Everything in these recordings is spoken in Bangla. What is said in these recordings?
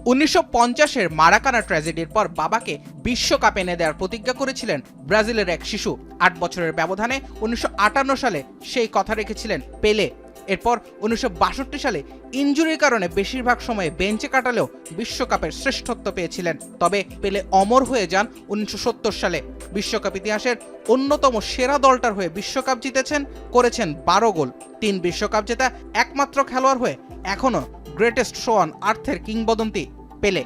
1950-এর মারাকানা ট্র্যাজেডির পর বাবাকে বিশ্বকাপ এনে দেওয়ার প্রতিজ্ঞা করেছিলেন ব্রাজিলের এক শিশু। 8 বছরের ব্যবধানে 1958 সালে সেই কথা রেখেছিলেন পেলে। এরপর 1962 সালে ইনজুরির কারণে বেশিরভাগ সময়ে বেঞ্চে কাটালেও বিশ্বকাপের শ্রেষ্ঠত্ব পেয়েছিলেন। তবে পেলে অমর হয়ে যান 1970 সালে। বিশ্বকাপ ইতিহাসের অন্যতম সেরা দলটার হয়ে বিশ্বকাপ জিতেছেন, করেছেন 12 গোল। 3 বিশ্বকাপ জেতা একমাত্র খেলোয়াড় হয়ে এখনো গ্রেটেস্ট শো অন আর্থের কিংবদন্তি পেলে।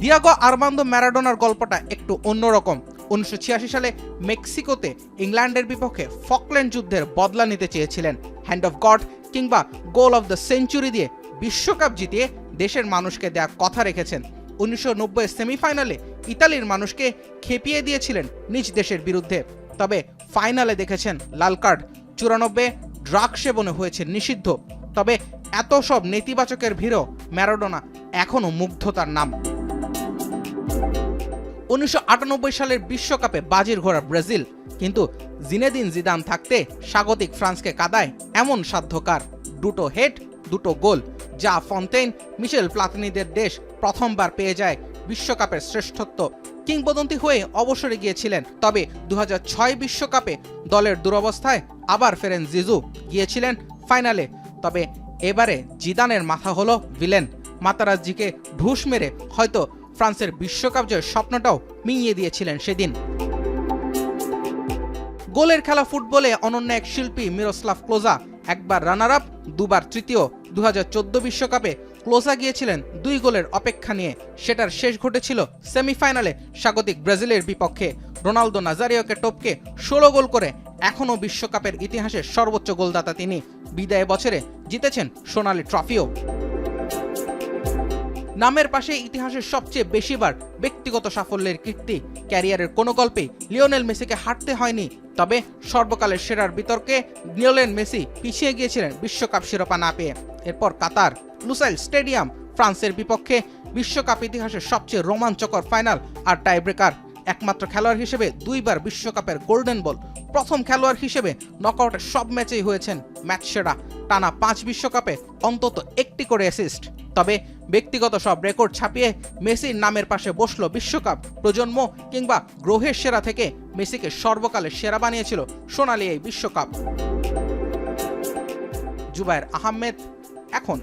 দিয়াগো আর্মান্দো ম্যারাডোনার গল্পটা একটু অন্যরকম। 1986 সালে মেক্সিকোতে ইংল্যান্ডের বিপক্ষে ফকল্যান্ড যুদ্ধের বদলা নিতে চেয়েছিলেন। হ্যান্ড অফ গড কিংবা গোল অফ দ্য সেঞ্চুরি দিয়ে বিশ্বকাপ জিতিয়ে দেশের মানুষকে দেয়া কথা রেখেছেন। 1990 সেমিফাইনালে ইতালির মানুষকে খেপিয়ে দিয়েছিলেন নিজ দেশের বিরুদ্ধে। তবে ফাইনালে দেখেছেন লাল কার্ড। 94 ড্রাগ সেবনে হয়েছে নিষিদ্ধ। তবে এত সব নেতিবাচকের ভিড়ও ম্যারাডোনা এখনো মুগ্ধতার নাম। 1998 সালের বিশ্বকাপে বাজির ঘোড়া ব্রাজিল, কিন্তু জিনেদিন জিদান থাকতে স্বাগতিক ফ্রান্সকে কাদায় এমন সাধ্যকার। দুটো হেড, দুটো গোল, যা ফন্তেইন, মিশেল প্লাতিনিদের দেশ প্রথমবার পেয়ে যায় বিশ্বকাপের শ্রেষ্ঠত্ব। কিংবদন্তি হয়ে অবসরে গিয়েছিলেন। তবে 2006 বিশ্বকাপে দলের দুরবস্থায় আবার ফেরেন জিজু, গিয়েছিলেন ফাইনালে। তবে এবারে জিদানের মাথা হলো ভিলেন। মাতারাজ্জিকে ঢুস মেরে হয়তো ফ্রান্সের বিশ্বকাপ জয়ের স্বপ্নটাও মিইয়ে দিয়েছিলেন সেদিন। গোলের খেলা ফুটবলে অনন্য এক শিল্পী মিরোস্লাভ ক্লোজা, একবার রানার আপ, দুবার তৃতীয়। 2014 বিশ্বকাপে ক্লোজা গিয়েছিলেন 2 গোলের অপেক্ষা নিয়ে। সেটার শেষ ঘটেছিল সেমিফাইনালে স্বাগতিক ব্রাজিলের বিপক্ষে। রোনালদো নাজারিওকে টপকে 16 গোল করে এখনও বিশ্বকাপের ইতিহাসের সর্বোচ্চ গোলদাতা তিনি। বিদায় বছরে জিতেছেন সোনালী ট্রফিও। নামের পাশে ইতিহাসের সবচেয়ে বেশিবার ব্যক্তিগত সাফল্যের কীর্তি। ক্যারিয়ারের কোনো গল্পেই লিওনেল মেসিকে হারতে হয়নি। তবে সর্বকালের সেরার বিতর্কে লিওনেল মেসি পিছিয়ে গিয়েছিলেন বিশ্বকাপ শিরোপা না পেয়ে। এরপর কাতার, লুসাইল স্টেডিয়াম, ফ্রান্সের বিপক্ষে বিশ্বকাপ ইতিহাসের সবচেয়ে রোমাঞ্চকর ফাইনাল আর টাইব্রেকার। একমাত্র খেলোয়াড় হিসেবে 2 বার বিশ্বকাপের গোল্ডেন বল। প্রথম খেলোয়াড় হিসেবে নকআউটের সব ম্যাচেই হয়েছেন ম্যাচ সেরা। টানা 5 বিশ্বকাপে অন্তত একটি করে অ্যাসিস্ট। তবে ব্যক্তিগত সব রেকর্ড ছাপিয়ে মেসির নামের পাশে বসলো বিশ্বকাপ। প্রজন্ম কিংবা গ্রহের সেরা থেকে মেসিকে সর্বকালের সেরা বানিয়েছিল সোনালী এই বিশ্বকাপ। জুবায়ের আহমেদ, এখন।